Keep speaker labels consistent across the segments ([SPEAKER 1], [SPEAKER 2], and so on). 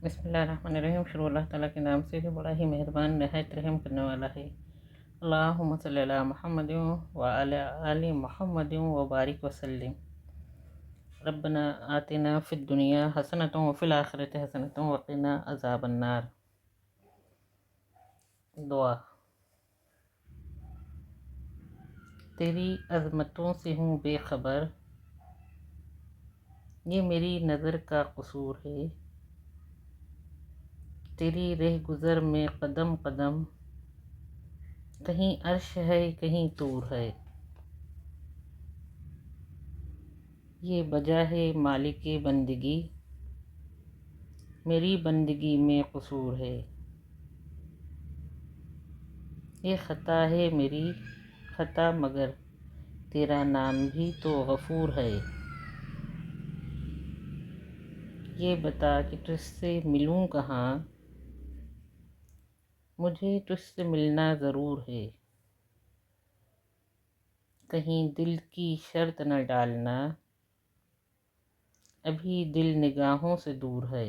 [SPEAKER 1] بسم اللہ الرحمن الرحیم۔ شروع اللہ تعالیٰ کے نام سے جو بڑا ہی مہربان نہایت رحم کرنے والا ہے۔ اللہم صلی علی محمد وعلی آل محمد وبارک وسلم۔ ربنا آتنا فی الدنیا حسنۃ وفی الآخرۃ حسنۃ وقنا عذاب النار۔ دعا۔ تیری عظمتوں سے ہوں بے خبر، یہ میری نظر کا قصور ہے۔ تیری رہ گزر میں قدم قدم، کہیں عرش ہے کہیں طور ہے۔ یہ وجہ ہے مالک بندگی، میری بندگی میں قصور ہے۔ یہ خطا ہے میری خطا، مگر تیرا نام بھی تو غفور ہے۔ یہ بتا کہ تجھ سے ملوں کہاں، مجھے تجھ سے ملنا ضرور ہے۔ کہیں دل کی شرط نہ ڈالنا، ابھی دل نگاہوں سے دور ہے۔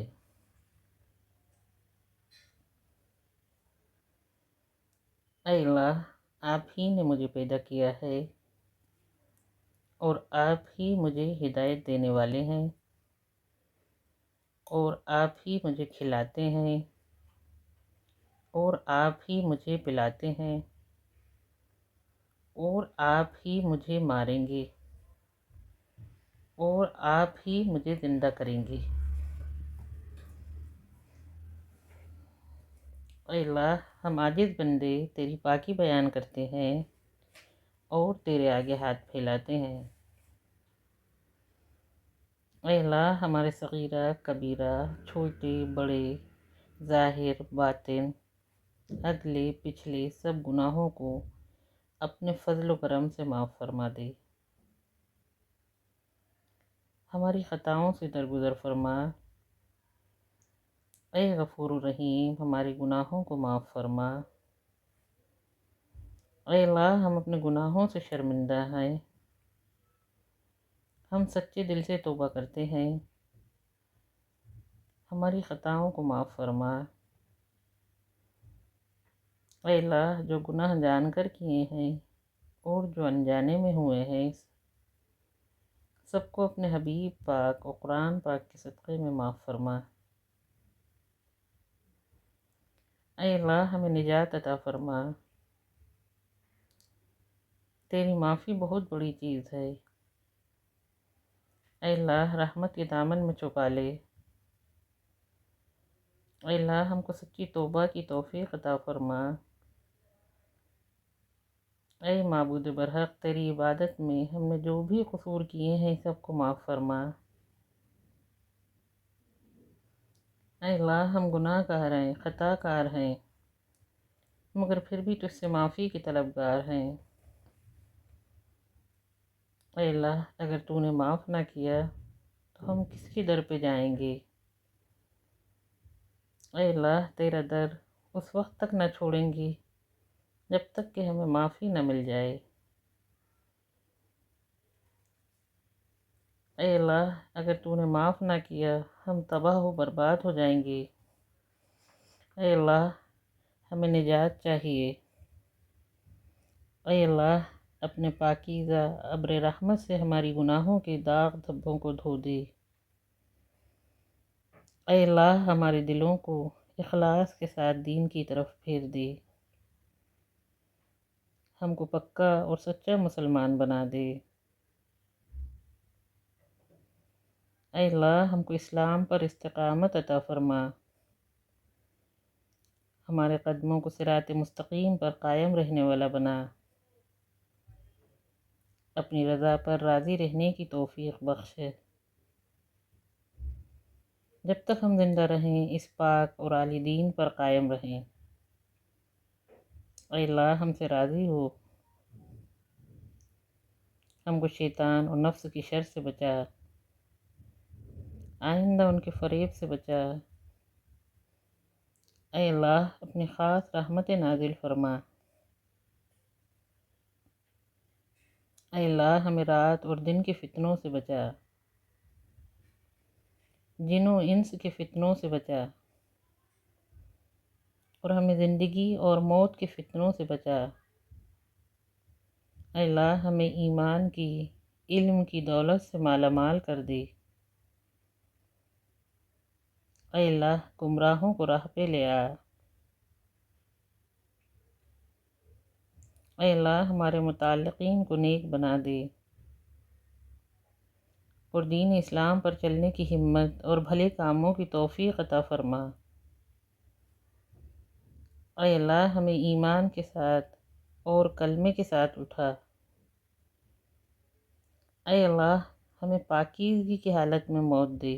[SPEAKER 1] اے اللہ، آپ ہی نے مجھے پیدا کیا ہے اور آپ ہی مجھے ہدایت دینے والے ہیں، اور آپ ہی مجھے کھلاتے ہیں اور آپ ہی مجھے پلاتے ہیں، اور آپ ہی مجھے ماریں گے اور آپ ہی مجھے زندہ کریں گے۔ اے اللہ، ہم عاجز بندے تیری پاکی بیان کرتے ہیں اور تیرے آگے ہاتھ پھیلاتے ہیں۔ اے اللہ، ہمارے صغیرہ کبیرہ، چھوٹے بڑے، ظاہر باطن، اگلے پچھلے سب گناہوں کو اپنے فضل و کرم سے معاف فرما دے۔ ہماری خطاؤں سے درگزر فرما۔ اے غفور الرحیم، ہمارے گناہوں کو معاف فرما۔ اے اللہ، ہم اپنے گناہوں سے شرمندہ ہیں، ہم سچے دل سے توبہ کرتے ہیں، ہماری خطاؤں کو معاف فرما۔ اے اللہ، جو گناہ جان کر کیے ہیں اور جو انجانے میں ہوئے ہیں، سب کو اپنے حبیب پاک اور قرآن پاک کے صدقے میں معاف فرما۔ اے اللہ، ہمیں نجات عطا فرما۔ تیری معافی بہت بڑی چیز ہے۔ اے اللہ، رحمت کے دامن میں چھپا لے۔ اے اللہ، ہم کو سچی توبہ کی توفیق عطا فرما۔ اے معبود برحق، تیری عبادت میں ہم نے جو بھی قصور کیے ہیں سب کو معاف فرما۔ اے اللہ، ہم گناہ گار ہیں، خطا کار ہیں، مگر پھر بھی تجھ سے معافی کے طلبگار ہیں۔ اے اللہ، اگر تو نے معاف نہ کیا تو ہم کس کے در پہ جائیں گے؟ اے اللہ، تیرا در اس وقت تک نہ چھوڑیں گے جب تک کہ ہمیں معافی نہ مل جائے۔ اے اللہ، اگر تو نے معاف نہ کیا ہم تباہ و برباد ہو جائیں گے۔ اے اللہ، ہمیں نجات چاہیے۔ اے اللہ، اپنے پاکیزہ ابر رحمت سے ہماری گناہوں کے داغ دھبوں کو دھو دے۔ اے اللہ، ہمارے دلوں کو اخلاص کے ساتھ دین کی طرف پھیر دے، ہم کو پکا اور سچا مسلمان بنا دے۔ اے اللہ، ہم کو اسلام پر استقامت عطا فرما، ہمارے قدموں کو صراط مستقیم پر قائم رہنے والا بنا، اپنی رضا پر راضی رہنے کی توفیق بخش۔ جب تک ہم زندہ رہیں اس پاک اور عالی دین پر قائم رہیں۔ اے اللہ، ہم سے راضی ہو، ہم کو شیطان اور نفس کی شر سے بچا، آئندہ ان کے فریب سے بچا۔ اے اللہ، اپنی خاص رحمت نازل فرما۔ اے اللہ، ہمیں رات اور دن کے فتنوں سے بچا، جن و انس کے فتنوں سے بچا۔ اور ہمیں زندگی اور موت کے فتنوں سے بچا۔ اے اللہ ہمیں ایمان کی، علم کی دولت سے مالا مال کر دے۔ اے اللہ گمراہوں کو راہ پہ لے آ۔ اے اللہ ہمارے متعلقین کو نیک بنا دے اور دین اسلام پر چلنے کی ہمت اور بھلے کاموں کی توفیق عطا فرما۔ اے اللہ ہمیں ایمان کے ساتھ اور کلمے کے ساتھ اٹھا۔ اے اللہ ہمیں پاکیزگی کی حالت میں موت دے۔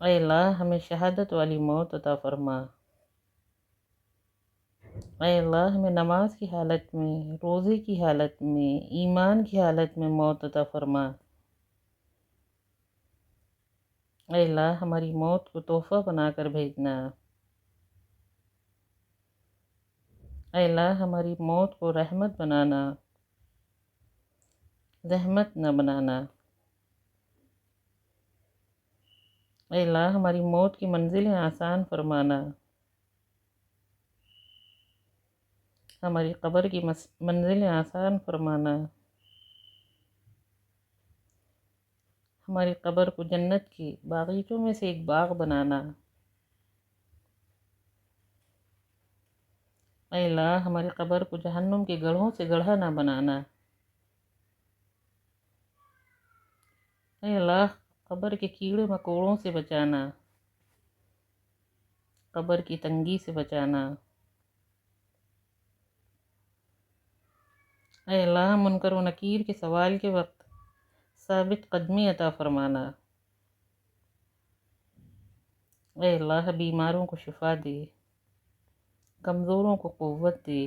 [SPEAKER 1] اے اللہ ہمیں شہادت والی موت عطا فرما۔ اے اللہ ہمیں نماز کی حالت میں، روزے کی حالت میں، ایمان کی حالت میں موت عطا فرما۔ اے اللہ ہماری موت کو تحفہ بنا کر بھیجنا۔ اے اللہ ہماری موت کو رحمت بنانا، زحمت نہ بنانا۔ اے اللہ ہماری موت کی منزلیں آسان فرمانا، ہماری قبر کی منزلیں آسان فرمانا، ہماری قبر کو جنت کی باغیچوں میں سے ایک باغ بنانا۔ اے اللہ ہماری قبر کو جہنم کے گڑھوں سے گڑھا نہ بنانا۔ اے اللہ قبر کے کیڑے مکوڑوں سے بچانا، قبر کی تنگی سے بچانا۔ اے اللہ منکر و نکیر کے سوال کے وقت ثابت قدمی عطا فرمانا۔ اے اللہ بیماروں کو شفا دے، کمزوروں کو قوت دے۔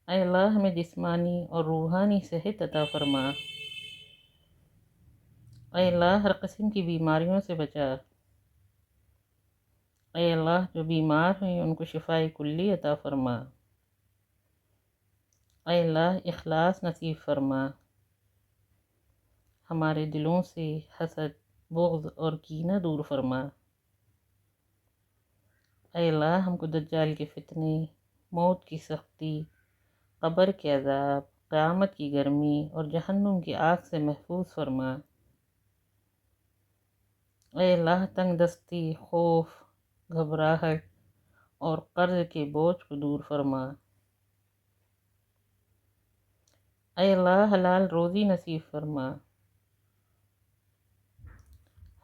[SPEAKER 1] اے اللہ ہمیں جسمانی اور روحانی صحت عطا فرما۔ اے اللہ ہر قسم کی بیماریوں سے بچا۔ اے اللہ جو بیمار ہیں ان کو شفائے کلی عطا فرما۔ اے اللہ اخلاص نصیب فرما، ہمارے دلوں سے حسد، بغض اور کینہ دور فرما۔ اے اللہ ہم کو دجال کے فتنے، موت کی سختی، قبر کے عذاب، قیامت کی گرمی اور جہنم کی آگ سے محفوظ فرما۔ اے اللہ تنگ دستی، خوف، گھبراہٹ اور قرض کے بوجھ کو دور فرما۔ اے اللہ حلال روزی نصیب فرما،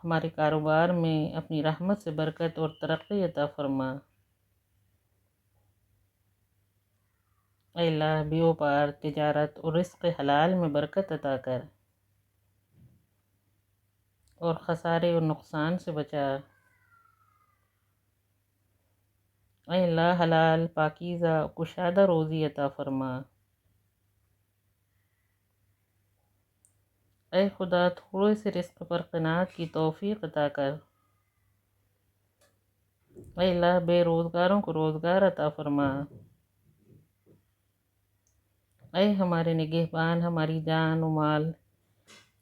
[SPEAKER 1] ہمارے کاروبار میں اپنی رحمت سے برکت اور ترقی عطا فرما۔ اے اللہ بیوپار تجارت اور رزق حلال میں برکت عطا کر اور خسارے اور نقصان سے بچا۔ اے اللہ حلال پاکیزہ کشادہ روزی عطا فرما۔ اے خدا تھوڑے سے رزق پر قناعت کی توفیق عطا کر۔ اے اللہ بے روزگاروں کو روزگار عطا فرما۔ اے ہمارے نگہبان ہماری جان و مال،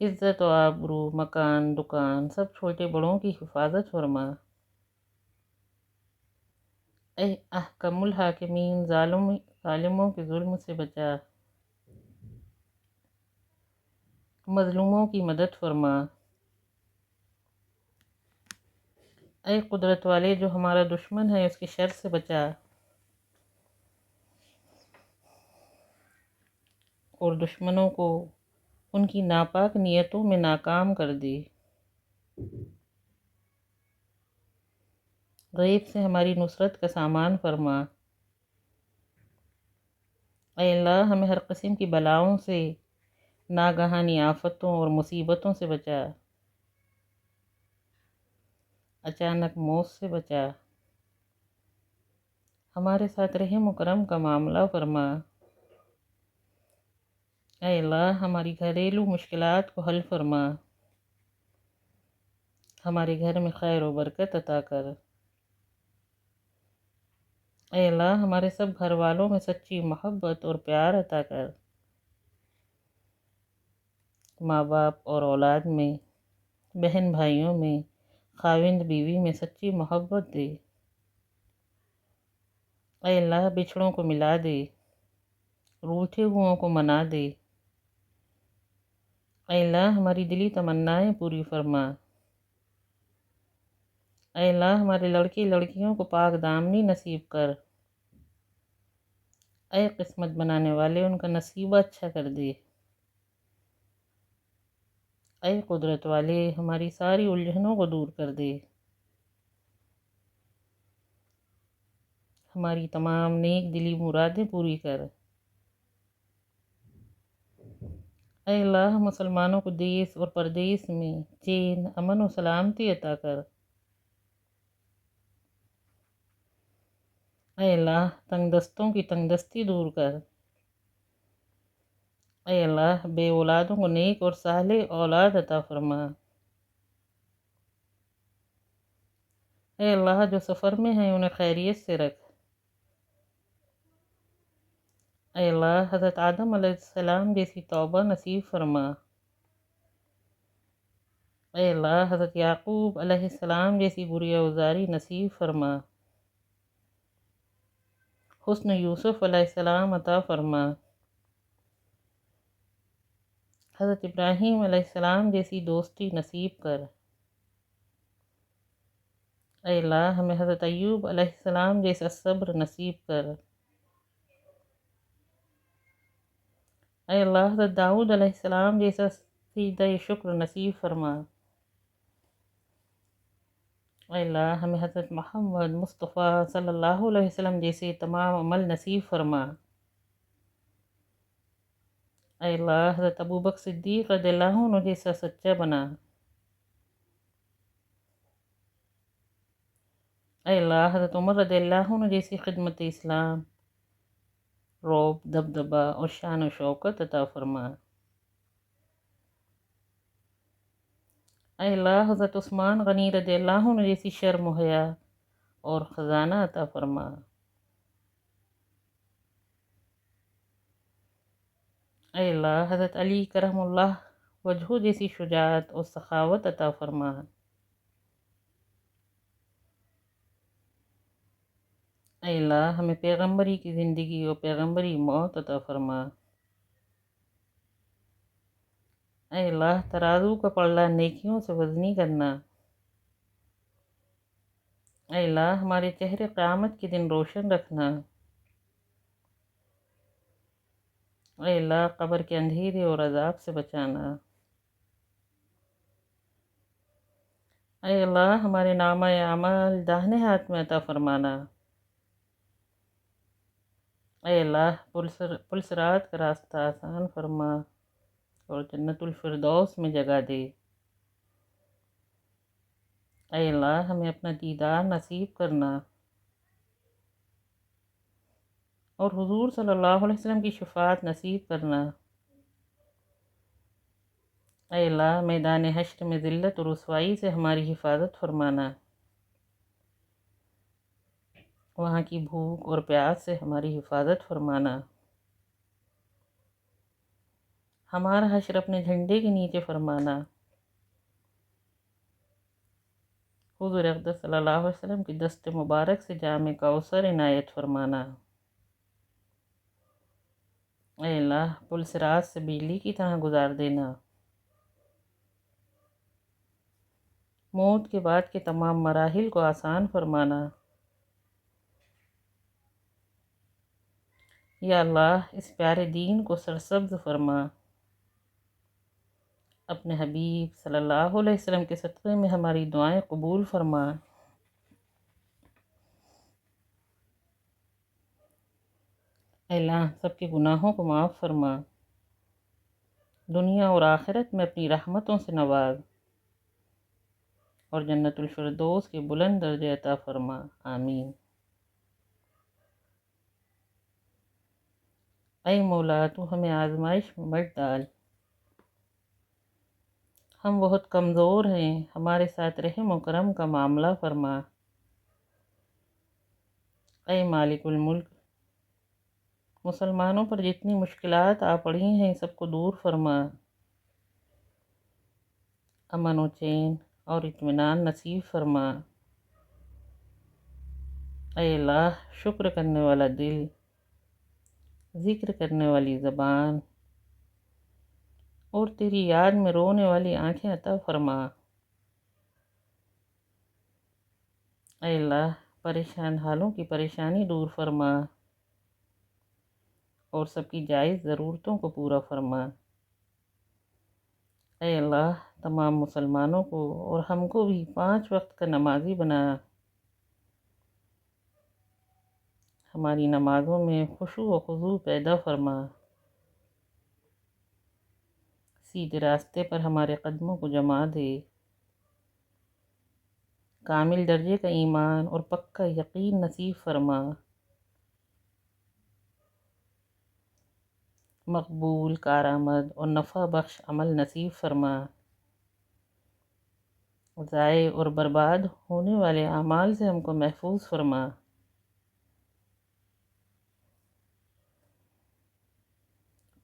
[SPEAKER 1] عزت و آبرو، مکان، دکان سب چھوٹے بڑوں کی حفاظت فرما۔ اے احکم الحاکمین ظالموں کے ظلم سے بچا، مظلوموں کی مدد فرما۔ اے قدرت والے جو ہمارا دشمن ہے اس کے شر سے بچا اور دشمنوں کو ان کی ناپاک نیتوں میں ناکام کر دے۔ غیب سے ہماری نصرت کا سامان فرما۔ اے اللہ ہمیں ہر قسم کی بلاؤں سے، ناگہانی آفتوں اور مصیبتوں سے بچا، اچانک موت سے بچا۔ ہمارے ساتھ رحم و کرم کا معاملہ فرما۔ اے اللہ ہماری گھریلو مشکلات کو حل فرما، ہمارے گھر میں خیر و برکت عطا کر۔ اے اللہ ہمارے سب گھر والوں میں سچی محبت اور پیار عطا کر۔ ماں باپ اور اولاد میں، بہن بھائیوں میں خاوند بیوی میں سچی محبت دے۔ اے اللہ بچھڑوں کو ملا دے، روٹھے ہوئوں کو منا دے۔ اے اللہ ہماری دلی تمنائیں پوری فرما۔ اے اللہ ہمارے لڑکے لڑکیوں کو پاک دامنی نصیب کر۔ اے قسمت بنانے والے ان کا نصیبہ اچھا کر دے۔ اے قدرت والے ہماری ساری الجھنوں کو دور کر دے۔ ہماری تمام نیک دلی مرادیں پوری کر۔ اے اللہ مسلمانوں کو دیس اور پردیس میں چین، امن و سلامتی عطا کر۔ اے اللہ تنگ دستوں کی تنگ دستی دور کر۔ اے اللہ بے اولادوں کو نیک اور صالح اولاد عطا فرما۔ اے اللہ جو سفر میں ہیں انہیں خیریت سے رکھ۔ اے اللہ حضرت آدم علیہ السلام جیسی توبہ نصیب فرما۔ اے اللہ حضرت یعقوب علیہ السلام جیسی بری اوزاری نصیب فرما۔ حسن یوسف علیہ السلام عطا فرما۔ حضرت ابراہیم علیہ السلام جیسی دوستی نصیب کر۔ اے اللہ ہمیں حضرت ایوب علیہ السلام جیسا صبر نصیب کر۔ اے اللہ حضرت داؤد علیہ السلام جیسا سجدہ شکر نصیب فرما۔ اے اللہ ہمیں حضرت محمد مصطفیٰ صلی اللہ علیہ وسلم جیسے تمام عمل نصیب فرما۔ اے اللہ حضرت ابوبکر صدیق رضی اللہ عنہ جیسا سچا بنا۔ اے اللہ حضرت عمر رضی اللہ عنہ جیسی خدمت اسلام، رعب، دبدبہ اور شان و شوکت عطا فرما۔ اے اللہ حضرت عثمان غنی رضی اللہ عنہ جیسی شرم و حیا اور خزانہ عطا فرما۔ اے اللہ حضرت علی کرم اللہ وجہہ جیسی شجاعت اور سخاوت عطا فرما۔ اے اللہ ہمیں پیغمبری کی زندگی اور پیغمبری موت عطا فرما۔ اے اللہ ترازو کا پلڑا نیکیوں سے وزنی کرنا۔ اے اللہ ہمارے چہرے قیامت کے دن روشن رکھنا۔ اے اللہ قبر کے اندھیرے اور عذاب سے بچانا۔ اے اللہ ہمارے نامہ اعمال داہنے ہاتھ میں عطا فرمانا۔ اے اللہ پل صراط کا راستہ آسان فرما اور جنت الفردوس میں جگہ دے۔ اے اللہ ہمیں اپنا دیدار نصیب کرنا اور حضور صلی اللہ علیہ وسلم کی شفاعت نصیب کرنا۔ اے اللہ میدان حشر میں ذلت اور رسوائی سے ہماری حفاظت فرمانا۔ وہاں کی بھوک اور پیاس سے ہماری حفاظت فرمانا۔ ہمارا حشر اپنے جھنڈے کے نیچے فرمانا۔ حضور اقدس صلی اللہ علیہ وسلم کی دست مبارک سے جام کوثر عنایت فرمانا۔ اے اللہ پل صراط سے بجلی کی طرح گزار دینا۔ موت کے بعد کے تمام مراحل کو آسان فرمانا۔ یا اللہ اس پیارے دین کو سرسبز فرما۔ اپنے حبیب صلی اللہ علیہ وسلم کے صدقے میں ہماری دعائیں قبول فرما۔ اے اللہ سب کے گناہوں کو معاف فرما، دنیا اور آخرت میں اپنی رحمتوں سے نواز اور جنت الفردوس کے بلند درجے عطا فرما، آمین۔ اے مولا تو ہمیں آزمائش میں مت ڈال، ہم بہت کمزور ہیں، ہمارے ساتھ رحم و کرم کا معاملہ فرما۔ اے مالک الملک مسلمانوں پر جتنی مشکلات آ پڑی ہیں سب کو دور فرما، امن و چین اور اطمینان نصیب فرما۔ اے اللہ، شکر کرنے والا دل، ذکر کرنے والی زبان اور تیری یاد میں رونے والی آنکھیں عطا فرما۔ اے اللہ، پریشان حالوں کی پریشانی دور فرما اور سب کی جائز ضرورتوں کو پورا فرما۔ اے اللہ، تمام مسلمانوں کو اور ہم کو بھی 5 وقت کا نمازی بنا۔ ہماری نمازوں میں خشوع و خضوع پیدا فرما۔ سیدھے راستے پر ہمارے قدموں کو جما دے۔ کامل درجے کا ایمان اور پکا یقین نصیب فرما۔ مقبول، کارآمد اور نفع بخش عمل نصیب فرما۔ ضائع اور برباد ہونے والے اعمال سے ہم کو محفوظ فرما۔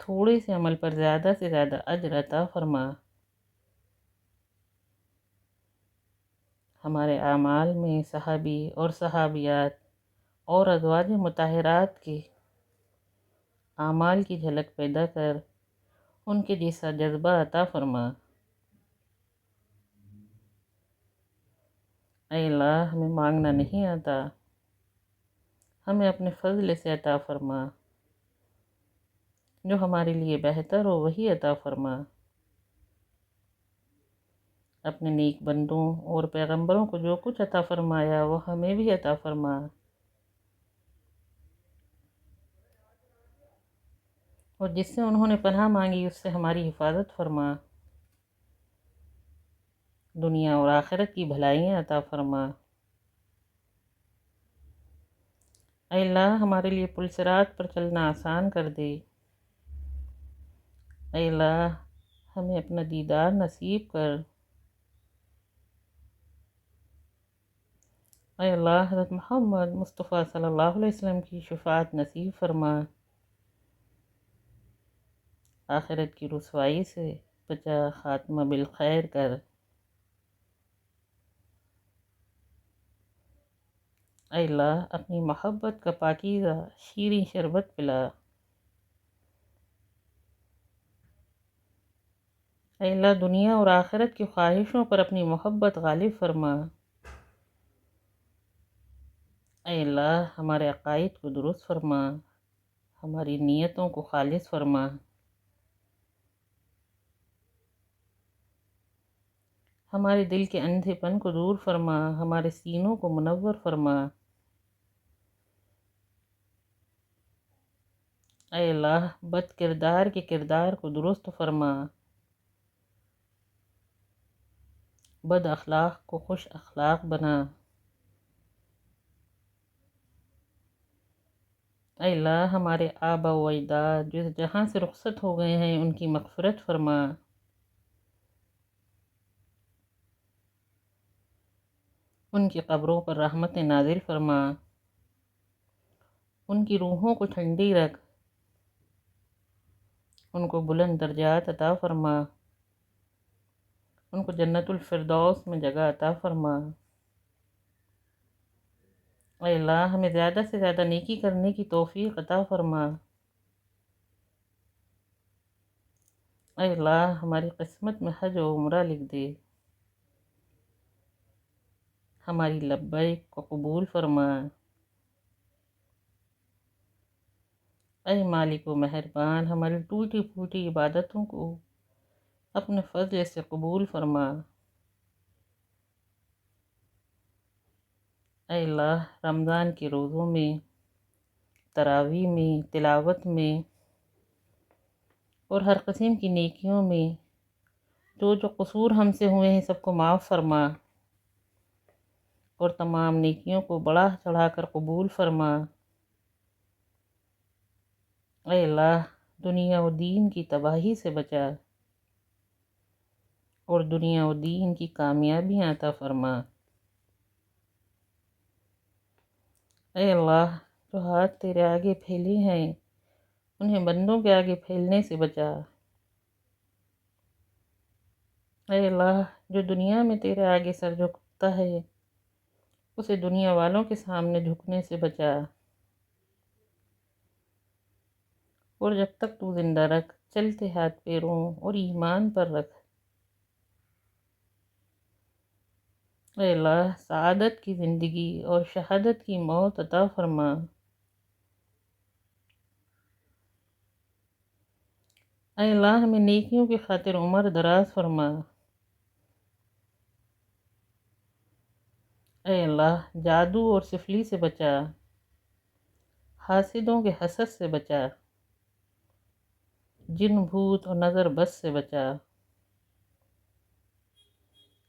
[SPEAKER 1] تھوڑے سے عمل پر زیادہ سے زیادہ اجر عطا فرما۔ ہمارے اعمال میں صحابی اور صحابیات اور ازواج مطہرات کے اعمال کی جھلک پیدا کر ان کے جیسا جذبہ عطا فرما۔ اے اللہ، ہمیں مانگنا نہیں آتا، ہمیں اپنے فضل سے عطا فرما۔ جو ہمارے لیے بہتر ہو وہی عطا فرما۔ اپنے نیک بندوں اور پیغمبروں کو جو کچھ عطا فرمایا وہ ہمیں بھی عطا فرما۔ اور جس سے انہوں نے پناہ مانگی اس سے ہماری حفاظت فرما۔ دنیا اور آخرت کی بھلائیاں عطا فرما۔ اے اللہ، ہمارے لیے پل صراط پر چلنا آسان کر دے۔ اے اللہ، ہمیں اپنا دیدار نصیب کر۔ اے اللہ، حضرت محمد مصطفیٰ صلی اللہ علیہ وسلم کی شفاعت نصیب فرما۔ آخرت کی رسوائی سے بچا، خاتمہ بالخیر کر۔ اے اللہ، اپنی محبت کا پاکیزہ شیریں شربت پلا۔ اے اللہ، دنیا اور آخرت کی خواہشوں پر اپنی محبت غالب فرما۔ اے اللہ، ہمارے عقائد کو درست فرما، ہماری نیتوں کو خالص فرما۔ ہمارے دل کے اندھے پن کو دور فرما، ہمارے سینوں کو منور فرما۔ اے اللہ، بد کردار کے کردار کو درست فرما، بد اخلاق کو خوش اخلاق بنا۔ اے اللہ، ہمارے آبا و اجداد جو اس جہاں سے رخصت ہو گئے ہیں ان کی مغفرت فرما۔ ان کی قبروں پر رحمت نازل فرما، ان کی روحوں کو ٹھنڈی رکھ، ان کو بلند درجات عطا فرما، ان کو جنت الفردوس میں جگہ عطا فرما۔ اے اللہ، ہمیں زیادہ سے زیادہ نیکی کرنے کی توفیق عطا فرما۔ اے اللہ، ہماری قسمت میں حج و عمرہ لکھ دے۔ ہماری لبیک کو قبول فرما۔ اے مالک و مہربان، ہماری ٹوٹی پھوٹی عبادتوں کو اپنے فضل سے قبول فرما۔ اے اللہ، رمضان کے روزوں میں، تراویح میں، تلاوت میں اور ہر قسم کی نیکیوں میں جو جو قصور ہم سے ہوئے ہیں سب کو معاف فرما اور تمام نیکیوں کو بڑھا چڑھا کر قبول فرما۔ اے اللہ، دنیا و دین کی تباہی سے بچا اور دنیا و دین کی کامیابیاں عطا فرما۔ اے اللہ، جو ہاتھ تیرے آگے پھیلے ہیں انہیں بندوں کے آگے پھیلنے سے بچا۔ اے اللہ، جو دنیا میں تیرے آگے سر جھکتا ہے اسے دنیا والوں کے سامنے جھکنے سے بچا، اور جب تک تو زندہ رکھ چلتے ہاتھ پیروں اور ایمان پر رکھ۔ اے اللہ سعادت کی زندگی اور شہادت کی موت عطا فرما۔ اے اللہ ہمیں نیکیوں کی خاطر عمر دراز فرما۔ اے اللہ جادو اور سفلی سے بچا، حاسدوں کے حسد سے بچا، جن بھوت اور نظر بس سے بچا۔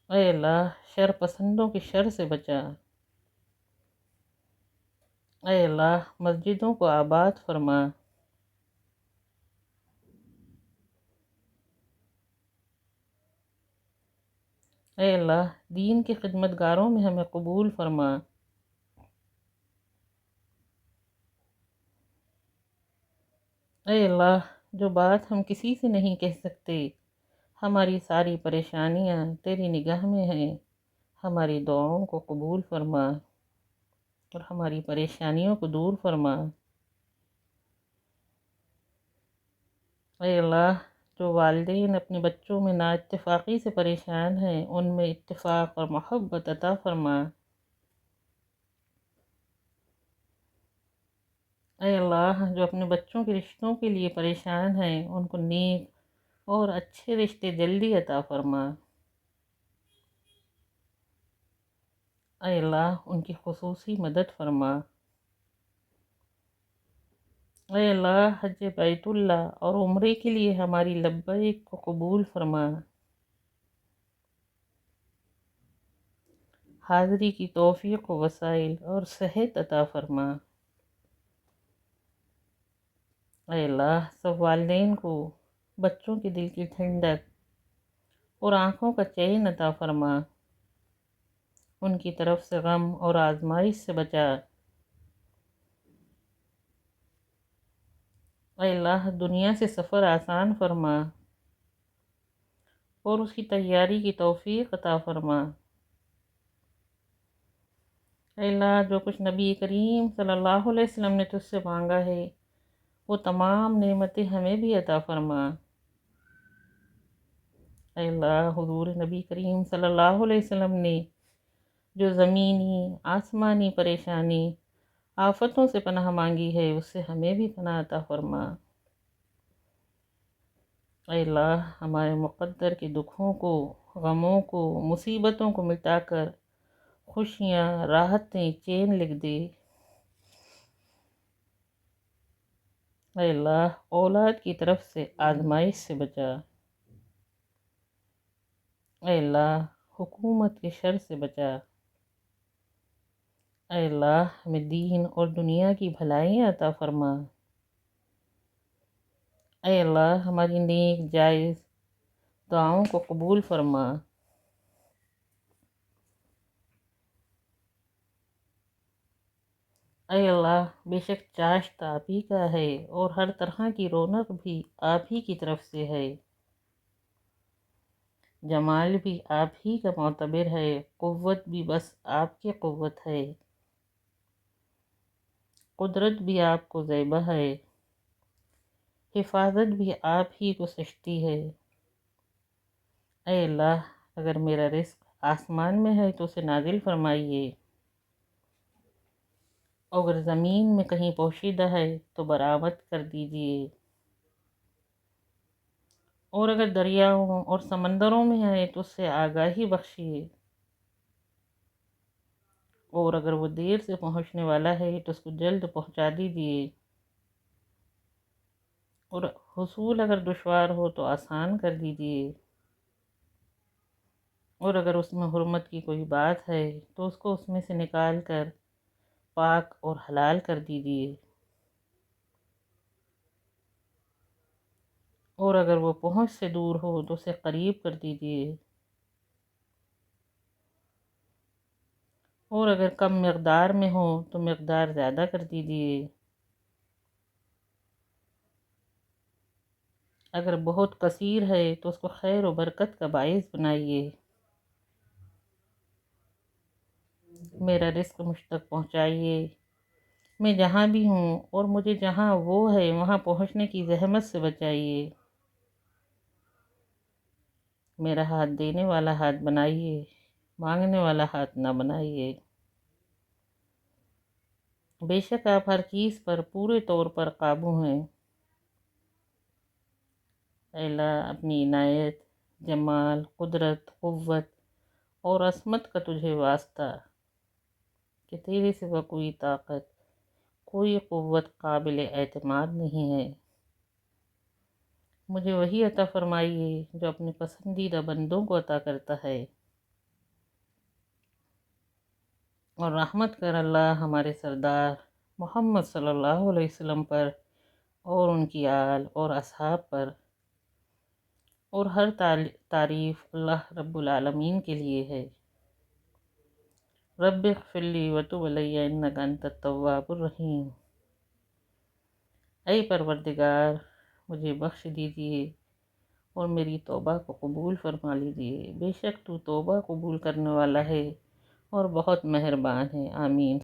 [SPEAKER 1] اے اللہ شر پسندوں کے شر سے بچا۔ اے اللہ مسجدوں کو آباد فرما۔ اے اللہ دین کے خدمتگاروں میں ہمیں قبول فرما۔ اے اللہ جو بات ہم کسی سے نہیں کہہ سکتے، ہماری ساری پریشانیاں تیری نگاہ میں ہیں، ہماری دعاؤں کو قبول فرما اور ہماری پریشانیوں کو دور فرما۔ اے اللہ جو والدین اپنے بچوں میں نااتفاقی سے پریشان ہیں ان میں اتفاق اور محبت عطا فرما۔ اے اللہ جو اپنے بچوں کے رشتوں کے لیے پریشان ہیں ان کو نیک اور اچھے رشتے جلدی عطا فرما۔ اے اللہ ان کی خصوصی مدد فرما۔ اے اللہ حج بیت اللہ اور عمرے کے لیے ہماری لبیک کو قبول فرما۔ حاضری کی توفیق و وسائل اور صحت عطا فرما۔ اے اللہ سب والدین کو بچوں کے دل کی ٹھنڈک اور آنکھوں کا چین عطا فرما، ان کی طرف سے غم اور آزمائش سے بچا۔ اے اللہ دنیا سے سفر آسان فرما اور اس کی تیاری کی توفیق عطا فرما۔ اے اللہ جو کچھ نبی کریم صلی اللہ علیہ وسلم نے تجھ سے مانگا ہے وہ تمام نعمتیں ہمیں بھی عطا فرما۔ اے اللہ حضور نبی کریم صلی اللہ علیہ وسلم نے جو زمینی آسمانی پریشانی آفتوں سے پناہ مانگی ہے اس سے ہمیں بھی پناہ عطا فرما۔ اے اللہ ہمارے مقدر کے دکھوں کو، غموں کو، مصیبتوں کو مٹا کر خوشیاں، راحتیں، چین لکھ دے۔ اے اللہ اولاد کی طرف سے آزمائش سے بچا۔ اے اللہ حکومت کے شر سے بچا۔ اے اللہ ہمیں دین اور دنیا کی بھلائیاں عطا فرما۔ اے اللہ ہماری نیک جائز دعاؤں کو قبول فرما۔ اے اللہ بے شک چاشت آپ ہی کا ہے اور ہر طرح کی رونق بھی آپ ہی کی طرف سے ہے، جمال بھی آپ ہی کا معتبر ہے، قوت بھی بس آپ کی قوت ہے، قدرت بھی آپ کو زیبہ ہے، حفاظت بھی آپ ہی کو سشتی ہے۔ اے اللہ اگر میرا رزق آسمان میں ہے تو اسے نازل فرمائیے، اگر زمین میں کہیں پوشیدہ ہے تو برآمد کر دیجیے، اور اگر دریاؤں اور سمندروں میں ہے تو اس سے آگاہی بخشیے، اور اگر وہ دیر سے پہنچنے والا ہے تو اس کو جلد پہنچا دیجیے، اور حصول اگر دشوار ہو تو آسان کر دیجیے، اور اگر اس میں حرمت کی کوئی بات ہے تو اس کو اس میں سے نکال کر پاک اور حلال کر دیجیے، اور اگر وہ پہنچ سے دور ہو تو اسے قریب کر دیجیے، اور اگر کم مقدار میں ہو تو مقدار زیادہ کر دیجیے، اگر بہت کثیر ہے تو اس کو خیر و برکت کا باعث بنائیے، میرا رزق مجھ تک پہنچائیے، میں جہاں بھی ہوں اور مجھے جہاں وہ ہے وہاں پہنچنے کی زحمت سے بچائیے۔ میرا ہاتھ دینے والا ہاتھ بنائیے، مانگنے والا ہاتھ نہ بنائیے۔ بے شک آپ ہر چیز پر پورے طور پر قابو ہیں۔ اے اللہ، اپنی عنایت، جمال، قدرت، قوت اور عصمت کا تجھے واسطہ کہ تیرے سوا کوئی طاقت، کوئی قوت قابل اعتماد نہیں ہے۔ مجھے وہی عطا فرمائیے جو اپنے پسندیدہ بندوں کو عطا کرتا ہے، اور رحمت کر اللہ ہمارے سردار محمد صلی اللہ علیہ وسلم پر اور ان کی آل اور اصحاب پر، اور ہر تعریف اللہ رب العالمین کے لیے ہے۔ رب اغفر لی وتب علی انک انت التواب الرحیم۔ اے پروردگار، مجھے بخش دیجئے اور میری توبہ کو قبول فرما لیجئے، بے شک تو توبہ قبول کرنے والا ہے اور بہت مہربان ہے۔ آمین۔